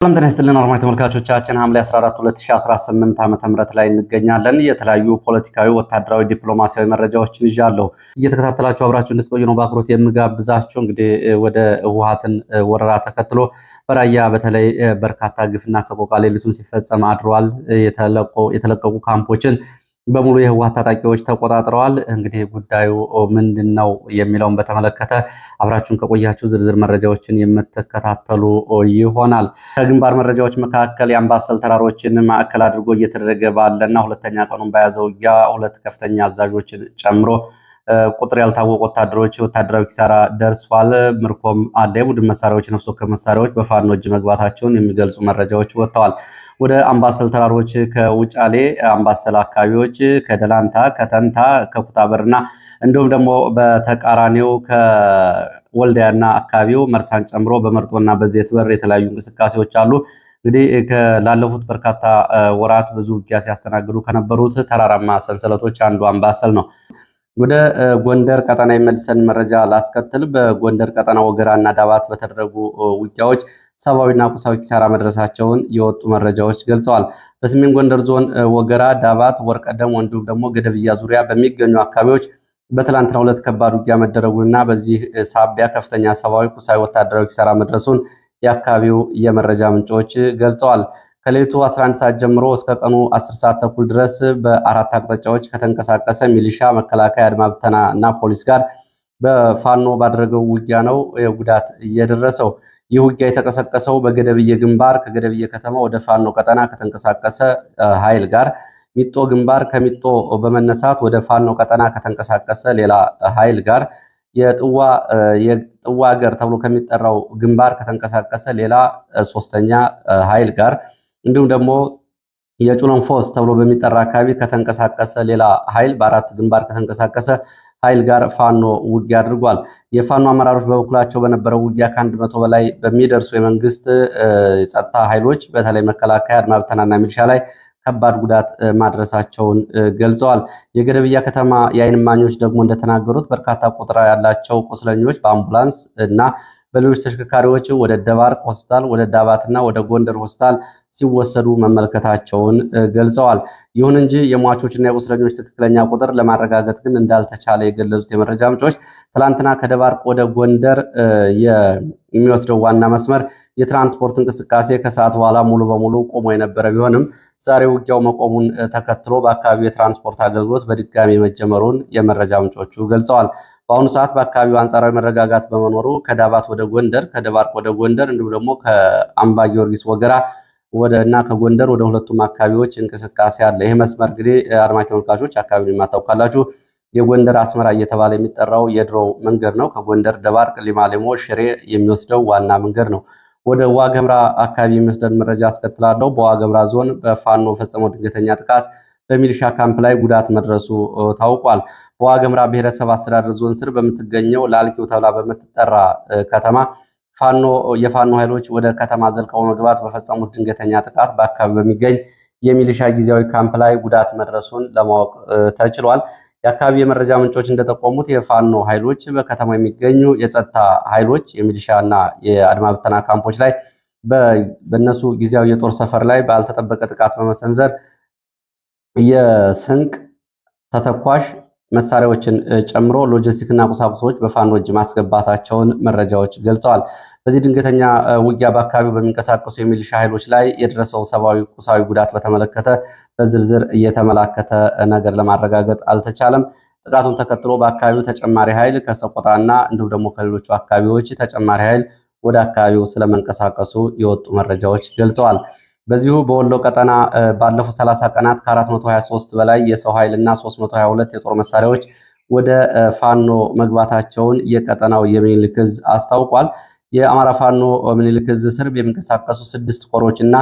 ሰላም ጤና ይስጥልን አድማጭ ተመልካቾቻችን ሐምሌ 14 2018 ዓ.ም ላይ እንገኛለን። የተለያዩ ፖለቲካዊ፣ ወታደራዊ፣ ዲፕሎማሲያዊ መረጃዎችን ይዣለሁ። እየተከታተላችሁ አብራችሁ እንድትቆዩ ነው በአክብሮት የምጋብዛችሁ። እንግዲህ ወደ ህወሓትን ወረራ ተከትሎ በራያ በተለይ በርካታ ግፍና ሰቆቃ ሌሊቱን ሲፈጸም አድሯል። የተለቀቁ ካምፖችን በሙሉ የህወሓት ታጣቂዎች ተቆጣጥረዋል። እንግዲህ ጉዳዩ ምንድነው የሚለውን በተመለከተ አብራችሁን ከቆያችሁ ዝርዝር መረጃዎችን የምትከታተሉ ይሆናል። ከግንባር መረጃዎች መካከል የአምባሰል ተራሮችን ማዕከል አድርጎ እየተደረገ ባለና ሁለተኛ ቀኑን በያዘው ውጊያ ሁለት ከፍተኛ አዛዦችን ጨምሮ ቁጥር ያልታወቁ ወታደራዊ ኪሳራ ደርሷል። ምርኮም አለ። የቡድን መሳሪያዎች፣ ነፍስ ወከፍ መሳሪያዎች በፋኖ እጅ መግባታቸውን የሚገልጹ መረጃዎች ወጥተዋል። ወደ አምባሰል ተራሮች ከውጫሌ አምባሰል አካባቢዎች ከደላንታ፣ ከተንታ፣ ከኩታበርና እንዲሁም ደግሞ በተቃራኒው ከወልዲያና አካባቢው መርሳን ጨምሮ በመርጦና በዘይት በር የተለያዩ እንቅስቃሴዎች አሉ። እንግዲህ ላለፉት በርካታ ወራት ብዙ ውጊያ ሲያስተናግዱ ከነበሩት ተራራማ ሰንሰለቶች አንዱ አምባሰል ነው። ወደ ጎንደር ቀጠና የመልሰን መረጃ ላስከትል። በጎንደር ቀጠና ወገራና ዳባት በተደረጉ ውጊያዎች ሰብአዊና ቁሳዊ ኪሳራ መድረሳቸውን የወጡ መረጃዎች ገልጸዋል። በሰሜን ጎንደር ዞን ወገራ፣ ዳባት፣ ወርቀደም እንዲሁም ደግሞ ገደብያ ዙሪያ በሚገኙ አካባቢዎች በትላንትናው ዕለት ከባድ ውጊያ መደረጉንና በዚህ ሳቢያ ከፍተኛ ሰብአዊ፣ ቁሳዊ፣ ወታደራዊ ኪሳራ መድረሱን የአካባቢው የመረጃ ምንጮች ገልጸዋል። ከሌሊቱ 11 ሰዓት ጀምሮ እስከ ቀኑ 10 ሰዓት ተኩል ድረስ በአራት አቅጣጫዎች ከተንቀሳቀሰ ሚሊሻ፣ መከላከያ፣ አድማ ብተና እና ፖሊስ ጋር በፋኖ ባደረገው ውጊያ ነው ጉዳት እየደረሰው። ይህ ውጊያ የተቀሰቀሰው በገደብዬ ግንባር ከገደብዬ ከተማ ወደ ፋኖ ቀጠና ከተንቀሳቀሰ ኃይል ጋር፣ ሚጦ ግንባር ከሚጦ በመነሳት ወደ ፋኖ ቀጠና ከተንቀሳቀሰ ሌላ ኃይል ጋር፣ የጥዋ ሀገር ተብሎ ከሚጠራው ግንባር ከተንቀሳቀሰ ሌላ ሶስተኛ ኃይል ጋር እንዲሁም ደግሞ የጩለንፎስ ተብሎ በሚጠራ አካባቢ ከተንቀሳቀሰ ሌላ ኃይል በአራት ግንባር ከተንቀሳቀሰ ኃይል ጋር ፋኖ ውጊያ አድርጓል። የፋኖ አመራሮች በበኩላቸው በነበረው ውጊያ ከ100 በላይ በሚደርሱ የመንግስት ጸጥታ ኃይሎች በተለይ መከላከያ፣ አድማ ብተናና ሚሊሻ ላይ ከባድ ጉዳት ማድረሳቸውን ገልጸዋል። የገደብያ ከተማ የዓይን እማኞች ደግሞ እንደተናገሩት በርካታ ቁጥር ያላቸው ቁስለኞች በአምቡላንስ እና በሌሎች ተሽከርካሪዎች ወደ ደባርቅ ሆስፒታል፣ ወደ ዳባትና ወደ ጎንደር ሆስፒታል ሲወሰዱ መመልከታቸውን ገልጸዋል። ይሁን እንጂ የሟቾችና የቁስለኞች ትክክለኛ ቁጥር ለማረጋገጥ ግን እንዳልተቻለ የገለጹት የመረጃ ምንጮች ትላንትና ከደባርቅ ወደ ጎንደር የሚወስደው ዋና መስመር የትራንስፖርት እንቅስቃሴ ከሰዓት በኋላ ሙሉ በሙሉ ቆሞ የነበረ ቢሆንም ዛሬ ውጊያው መቆሙን ተከትሎ በአካባቢው የትራንስፖርት አገልግሎት በድጋሚ መጀመሩን የመረጃ ምንጮቹ ገልጸዋል። በአሁኑ ሰዓት በአካባቢው አንጻራዊ መረጋጋት በመኖሩ ከዳባት ወደ ጎንደር፣ ከደባርቅ ወደ ጎንደር እንዲሁም ደግሞ ከአምባ ጊዮርጊስ ወገራ እና ከጎንደር ወደ ሁለቱም አካባቢዎች እንቅስቃሴ አለ። ይህ መስመር እንግዲህ አድማጭ ተመልካቾች አካባቢውን የማታውቃላችሁ የጎንደር አስመራ እየተባለ የሚጠራው የድሮው መንገድ ነው። ከጎንደር ደባርቅ፣ ሊማሊሞ፣ ሽሬ የሚወስደው ዋና መንገድ ነው። ወደ ዋገምራ አካባቢ የሚወስደን መረጃ አስከትላለሁ። በዋገምራ ዞን በፋኖ ፈጸመው ድንገተኛ ጥቃት በሚሊሻ ካምፕ ላይ ጉዳት መድረሱ ታውቋል። በዋገምራ ብሔረሰብ አስተዳደር ዞን ስር በምትገኘው ላልኪው ተብላ በምትጠራ ከተማ የፋኖ ኃይሎች ወደ ከተማ ዘልቀው መግባት በፈጸሙት ድንገተኛ ጥቃት በአካባቢ በሚገኝ የሚሊሻ ጊዜያዊ ካምፕ ላይ ጉዳት መድረሱን ለማወቅ ተችሏል። የአካባቢ የመረጃ ምንጮች እንደጠቆሙት የፋኖ ኃይሎች በከተማ የሚገኙ የጸጥታ ኃይሎች የሚሊሻና የአድማ ብተና ካምፖች ላይ በእነሱ ጊዜያዊ የጦር ሰፈር ላይ ባልተጠበቀ ጥቃት በመሰንዘር የስንቅ ተተኳሽ መሳሪያዎችን ጨምሮ ሎጂስቲክና ቁሳቁሶች በፋኖ እጅ ማስገባታቸውን መረጃዎች ገልጸዋል። በዚህ ድንገተኛ ውጊያ በአካባቢው በሚንቀሳቀሱ የሚሊሻ ኃይሎች ላይ የደረሰው ሰብአዊ፣ ቁሳዊ ጉዳት በተመለከተ በዝርዝር እየተመላከተ ነገር ለማረጋገጥ አልተቻለም። ጥቃቱን ተከትሎ በአካባቢው ተጨማሪ ኃይል ከሰቆጣና እንዲሁም ደግሞ ከሌሎቹ አካባቢዎች ተጨማሪ ኃይል ወደ አካባቢው ስለመንቀሳቀሱ የወጡ መረጃዎች ገልጸዋል። በዚሁ በወሎ ቀጠና ባለፉት 30 ቀናት ከ423 በላይ የሰው ኃይል እና 322 የጦር መሳሪያዎች ወደ ፋኖ መግባታቸውን የቀጠናው የሚኒልክ ዕዝ አስታውቋል። የአማራ ፋኖ ሚኒልክ ዕዝ ስር የሚንቀሳቀሱ 6 ኮሮች እና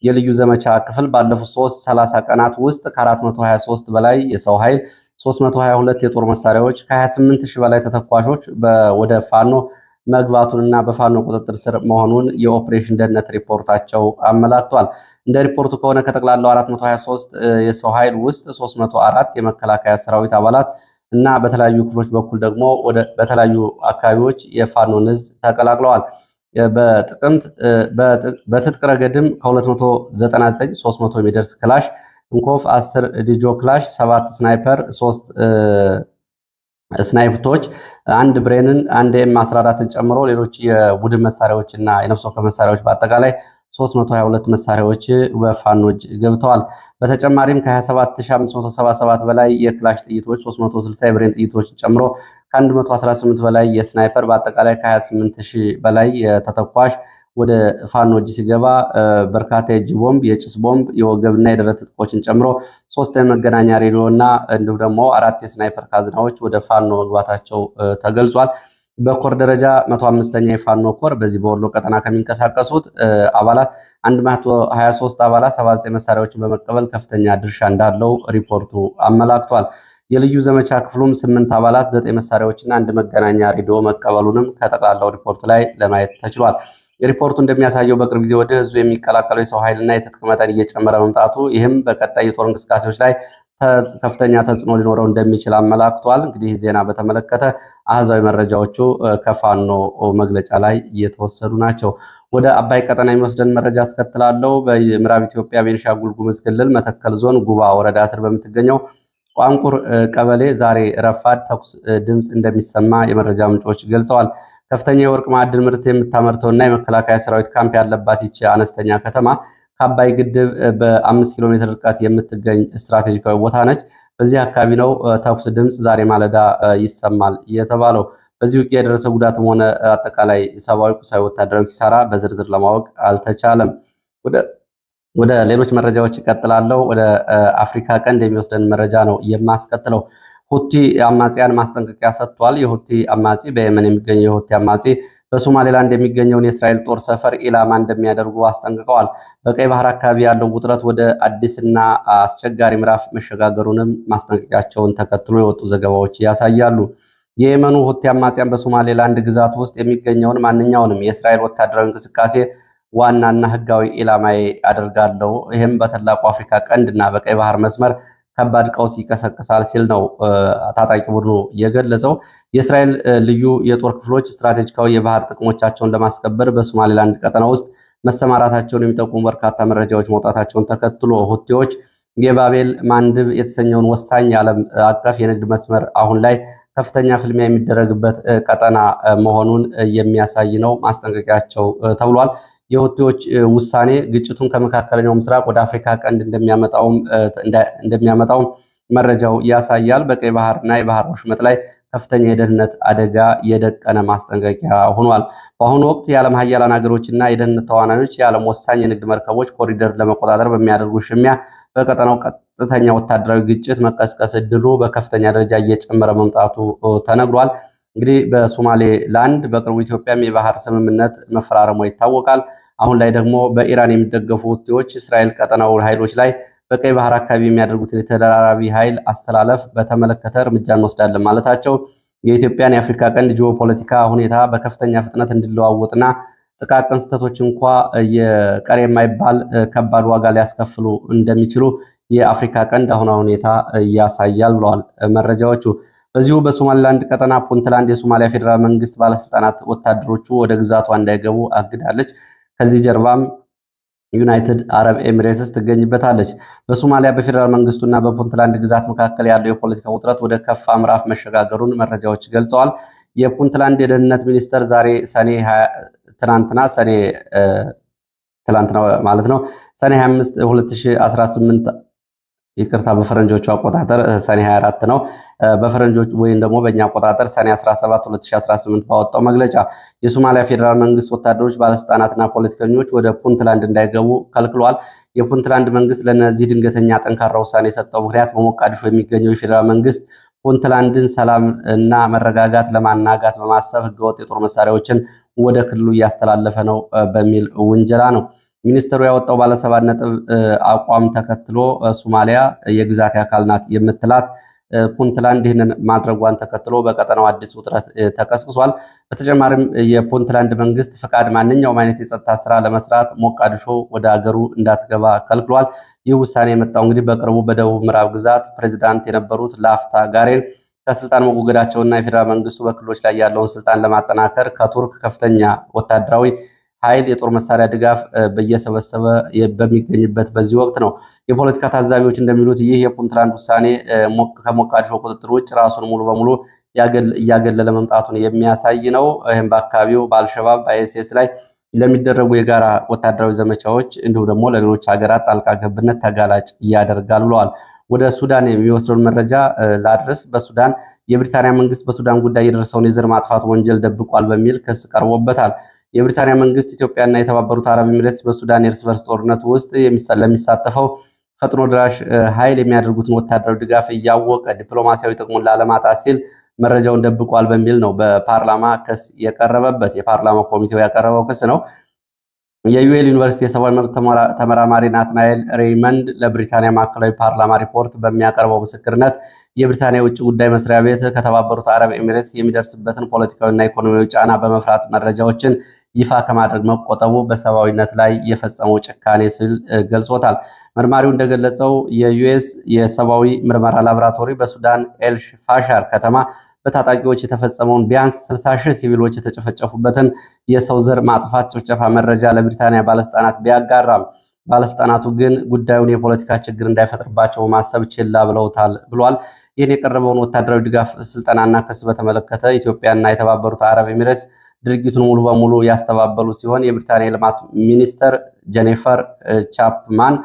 የልዩ ዘመቻ ክፍል ባለፉት 30 ቀናት ውስጥ ከ423 በላይ የሰው ኃይል፣ 322 የጦር መሳሪያዎች፣ ከ28000 በላይ ተተኳሾች ወደ ፋኖ መግባቱንና በፋኖ ቁጥጥር ስር መሆኑን የኦፕሬሽን ደህንነት ሪፖርታቸው አመላክቷል። እንደ ሪፖርቱ ከሆነ ከጠቅላላው 423 የሰው ኃይል ውስጥ 304 የመከላከያ ሰራዊት አባላት እና በተለያዩ ክፍሎች በኩል ደግሞ በተለያዩ አካባቢዎች የፋኖን ዕዝ ተቀላቅለዋል። በትጥቅ ረገድም ከ299 300 የሚደርስ ክላሽ እንኮፍ 10 ዲጆ ክላሽ 7 ስናይፐር 3 ስናይፕቶች አንድ ብሬንን አንድ ኤም14ን ጨምሮ ሌሎች የቡድን መሳሪያዎች እና የነፍስ ወከፍ መሳሪያዎች በአጠቃላይ 322 መሳሪያዎች በፋኖች ገብተዋል። በተጨማሪም ከ27577 በላይ የክላሽ ጥይቶች 360 የብሬን ጥይቶችን ጨምሮ ከ118 በላይ የስናይፐር በአጠቃላይ ከ28000 በላይ የተተኳሽ ወደ ፋኖ እጅ ሲገባ በርካታ የእጅ ቦምብ፣ የጭስ ቦምብ፣ የወገብና የደረት ትጥቆችን ጨምሮ 3 የመገናኛ ሬዲዮ እና እንዲሁም ደግሞ 4 የስናይፐር ካዝናዎች ወደ ፋኖ መግባታቸው ተገልጿል። በኮር ደረጃ 105ኛ የፋኖ ኮር በዚህ በወሎ ቀጠና ከሚንቀሳቀሱት አባላት 123 አባላት 79 መሳሪያዎችን በመቀበል ከፍተኛ ድርሻ እንዳለው ሪፖርቱ አመላክቷል። የልዩ ዘመቻ ክፍሉም 8 አባላት 9 መሳሪያዎችና አንድ መገናኛ ሬዲዮ መቀበሉንም ከጠቅላላው ሪፖርት ላይ ለማየት ተችሏል። ሪፖርቱ እንደሚያሳየው በቅርብ ጊዜ ወደ ህዝቡ የሚቀላቀለው የሰው ኃይልና የትጥቅ መጠን እየጨመረ መምጣቱ ይህም በቀጣይ የጦር እንቅስቃሴዎች ላይ ከፍተኛ ተጽዕኖ ሊኖረው እንደሚችል አመላክቷል። እንግዲህ ዜና በተመለከተ አሃዛዊ መረጃዎቹ ከፋኖ መግለጫ ላይ እየተወሰዱ ናቸው። ወደ አባይ ቀጠና የሚወስደን መረጃ አስከትላለሁ። በምዕራብ ኢትዮጵያ ቤኒሻንጉል ጉሙዝ ክልል መተከል ዞን ጉባ ወረዳ ስር በምትገኘው ቋንቁር ቀበሌ ዛሬ ረፋድ ተኩስ ድምፅ እንደሚሰማ የመረጃ ምንጮች ገልጸዋል። ከፍተኛ የወርቅ ማዕድን ምርት የምታመርተውና የመከላከያ ሰራዊት ካምፕ ያለባት ይቺ አነስተኛ ከተማ ከአባይ ግድብ በ5 ኪሎ ሜትር ርቀት የምትገኝ ስትራቴጂካዊ ቦታ ነች። በዚህ አካባቢ ነው ተኩስ ድምፅ ዛሬ ማለዳ ይሰማል የተባለው። በዚህ ውጊያ የደረሰ ጉዳትም ሆነ አጠቃላይ ሰብአዊ፣ ቁሳዊ፣ ወታደራዊ ኪሳራ በዝርዝር ለማወቅ አልተቻለም። ወደ ሌሎች መረጃዎች ይቀጥላለሁ። ወደ አፍሪካ ቀንድ የሚወስደን መረጃ ነው የማስከትለው። ሁቲ አማጽያን ማስጠንቀቂያ ሰጥቷል። የሁቲ አማጺ በየመን የሚገኘው የሁቲ አማጺ በሶማሌላንድ የሚገኘውን የእስራኤል ጦር ሰፈር ኢላማ እንደሚያደርጉ አስጠንቅቀዋል። በቀይ ባህር አካባቢ ያለው ውጥረት ወደ አዲስና አስቸጋሪ ምዕራፍ መሸጋገሩንም ማስጠንቀቂያቸውን ተከትሎ የወጡ ዘገባዎች ያሳያሉ። የየመኑ ሁቲ አማጽያን በሶማሌላንድ ግዛት ውስጥ የሚገኘውን ማንኛውንም የእስራኤል ወታደራዊ እንቅስቃሴ ዋናና ህጋዊ ኢላማዬ አደርጋለሁ፣ ይህም በታላቁ አፍሪካ ቀንድና በቀይ ባህር መስመር ከባድ ቀውስ ይቀሰቅሳል ሲል ነው ታጣቂ ቡድኑ የገለጸው። የእስራኤል ልዩ የጦር ክፍሎች ስትራቴጂካዊ የባህር ጥቅሞቻቸውን ለማስከበር በሶማሌላንድ ቀጠና ውስጥ መሰማራታቸውን የሚጠቁሙ በርካታ መረጃዎች መውጣታቸውን ተከትሎ ሁቲዎች የባቤል ማንድብ የተሰኘውን ወሳኝ የዓለም አቀፍ የንግድ መስመር አሁን ላይ ከፍተኛ ፍልሚያ የሚደረግበት ቀጠና መሆኑን የሚያሳይ ነው ማስጠንቀቂያቸው ተብሏል። የሁቲዎች ውሳኔ ግጭቱን ከመካከለኛው ምስራቅ ወደ አፍሪካ ቀንድ እንደሚያመጣው መረጃው ያሳያል። በቀይ ባህርና የባህር ወሽመጥ ላይ ከፍተኛ የደህንነት አደጋ የደቀነ ማስጠንቀቂያ ሆኗል። በአሁኑ ወቅት የዓለም ሀያላን ሀገሮችና የደህንነት ተዋናዮች የዓለም ወሳኝ የንግድ መርከቦች ኮሪደር ለመቆጣጠር በሚያደርጉ ሽሚያ በቀጠናው ቀጥተኛ ወታደራዊ ግጭት መቀስቀስ እድሉ በከፍተኛ ደረጃ እየጨመረ መምጣቱ ተነግሯል። እንግዲህ በሶማሌላንድ በቅርቡ ኢትዮጵያም የባህር ስምምነት መፈራረሟ ይታወቃል። አሁን ላይ ደግሞ በኢራን የሚደገፉ ሁቲዎች እስራኤል ቀጠናው ኃይሎች ላይ በቀይ ባህር አካባቢ የሚያደርጉትን የተደራራቢ ኃይል አስተላለፍ በተመለከተ እርምጃ እንወስዳለን ማለታቸው የኢትዮጵያን የአፍሪካ ቀንድ ጂኦፖለቲካ ሁኔታ በከፍተኛ ፍጥነት እንዲለዋወጥና ጥቃቅን ስህተቶች እንኳ የቀር የማይባል ከባድ ዋጋ ሊያስከፍሉ እንደሚችሉ የአፍሪካ ቀንድ አሁናዊ ሁኔታ ያሳያል ብለዋል መረጃዎቹ። በዚሁ በሶማሊላንድ ቀጠና ፑንትላንድ የሶማሊያ ፌዴራል መንግስት ባለስልጣናት ወታደሮቹ ወደ ግዛቷ እንዳይገቡ አግዳለች። ከዚህ ጀርባም ዩናይትድ አረብ ኤሚሬትስ ትገኝበታለች። በሶማሊያ በፌዴራል መንግስቱና በፑንትላንድ ግዛት መካከል ያለው የፖለቲካ ውጥረት ወደ ከፋ ምዕራፍ መሸጋገሩን መረጃዎች ገልጸዋል። የፑንትላንድ የደህንነት ሚኒስተር ዛሬ ትናንትና ማለት ነው ሰኔ 25 2018 ይቅርታ በፈረንጆቹ አቆጣጠር ሰኔ 24 ነው። በፈረንጆቹ ወይም ደግሞ በእኛ አቆጣጠር ሰኔ 17 2018 ባወጣው መግለጫ የሶማሊያ ፌዴራል መንግስት ወታደሮች፣ ባለስልጣናትና ፖለቲከኞች ወደ ፑንትላንድ እንዳይገቡ ከልክሏል። የፑንትላንድ መንግስት ለነዚህ ድንገተኛ ጠንካራ ውሳኔ የሰጠው ምክንያት በሞቃዲሾ የሚገኘው የፌዴራል መንግስት ፑንትላንድን ሰላም እና መረጋጋት ለማናጋት በማሰብ ህገወጥ የጦር መሳሪያዎችን ወደ ክልሉ እያስተላለፈ ነው በሚል ውንጀላ ነው። ሚኒስትሩ ያወጣው ባለ7 ነጥብ አቋም ተከትሎ ሶማሊያ የግዛት አካል ናት የምትላት ፑንትላንድ ይህንን ማድረጓን ተከትሎ በቀጠናው አዲስ ውጥረት ተቀስቅሷል። በተጨማሪም የፑንትላንድ መንግስት ፈቃድ ማንኛውም አይነት የጸጥታ ስራ ለመስራት ሞቃዲሾ ወደ አገሩ እንዳትገባ ከልክሏል። ይህ ውሳኔ የመጣው እንግዲህ በቅርቡ በደቡብ ምዕራብ ግዛት ፕሬዚዳንት የነበሩት ላፍታ ጋሬን ከስልጣን መወገዳቸውና የፌዴራል መንግስቱ በክልሎች ላይ ያለውን ስልጣን ለማጠናከር ከቱርክ ከፍተኛ ወታደራዊ ኃይል የጦር መሳሪያ ድጋፍ በየሰበሰበ በሚገኝበት በዚህ ወቅት ነው። የፖለቲካ ታዛቢዎች እንደሚሉት ይህ የፑንትላንድ ውሳኔ ከሞቃዲሾ ቁጥጥር ውጭ ራሱን ሙሉ በሙሉ እያገለለ መምጣቱን የሚያሳይ ነው። ይህም በአካባቢው በአልሸባብ በአይኤስኤስ ላይ ለሚደረጉ የጋራ ወታደራዊ ዘመቻዎች እንዲሁም ደግሞ ለሌሎች ሀገራት ጣልቃ ገብነት ተጋላጭ ያደርጋል ብለዋል። ወደ ሱዳን የሚወስደውን መረጃ ላድረስ። በሱዳን የብሪታንያ መንግስት በሱዳን ጉዳይ የደረሰውን የዘር ማጥፋት ወንጀል ደብቋል በሚል ክስ ቀርቦበታል። የብሪታንያ መንግስት ኢትዮጵያና የተባበሩት አረብ ኤሚሬትስ በሱዳን የእርስ በርስ ጦርነት ውስጥ ለሚሳተፈው ፈጥኖ ድራሽ ኃይል የሚያደርጉትን ወታደራዊ ድጋፍ እያወቀ ዲፕሎማሲያዊ ጥቅሙን ላለማጣት ሲል መረጃውን ደብቋል በሚል ነው በፓርላማ ክስ የቀረበበት። የፓርላማ ኮሚቴው ያቀረበው ክስ ነው። የዩኤል ዩኒቨርሲቲ የሰብአዊ መብት ተመራማሪ ናትናኤል ሬይመንድ ለብሪታንያ ማዕከላዊ ፓርላማ ሪፖርት በሚያቀርበው ምስክርነት የብሪታንያ የውጭ ጉዳይ መስሪያ ቤት ከተባበሩት አረብ ኤሚሬትስ የሚደርስበትን ፖለቲካዊና ኢኮኖሚያዊ ጫና በመፍራት መረጃዎችን ይፋ ከማድረግ መቆጠቡ በሰብአዊነት ላይ የፈጸመው ጭካኔ ሲል ገልጾታል። መርማሪው እንደገለጸው የዩኤስ የሰብአዊ ምርመራ ላቦራቶሪ በሱዳን ኤልፋሻር ከተማ በታጣቂዎች የተፈጸመውን ቢያንስ 60 ሺህ ሲቪሎች የተጨፈጨፉበትን የሰው ዘር ማጥፋት ጭፍጨፋ መረጃ ለብሪታንያ ባለስልጣናት ቢያጋራም ባለስልጣናቱ ግን ጉዳዩን የፖለቲካ ችግር እንዳይፈጥርባቸው ማሰብ ችላ ብለውታል ብሏል። ይህን የቀረበውን ወታደራዊ ድጋፍ ስልጠናና ክስ በተመለከተ ኢትዮጵያና የተባበሩት አረብ ኤሚሬትስ ድርጊቱን ሙሉ በሙሉ ያስተባበሉ ሲሆን የብሪታንያ የልማት ሚኒስተር ጄኒፈር ቻፕማን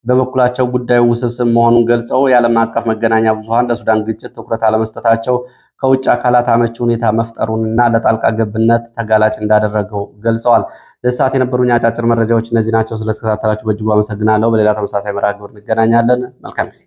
በበኩላቸው ጉዳዩ ውስብስብ መሆኑን ገልጸው የዓለም አቀፍ መገናኛ ብዙሃን ለሱዳን ግጭት ትኩረት አለመስጠታቸው ከውጭ አካላት አመቺ ሁኔታ መፍጠሩንና ለጣልቃ ገብነት ተጋላጭ እንዳደረገው ገልጸዋል። ለሰዓት የነበሩኝ አጫጭር መረጃዎች እነዚህ ናቸው። ስለተከታተላችሁ በእጅጉ አመሰግናለሁ። በሌላ ተመሳሳይ መርሃ ግብር እንገናኛለን። መልካም ጊዜ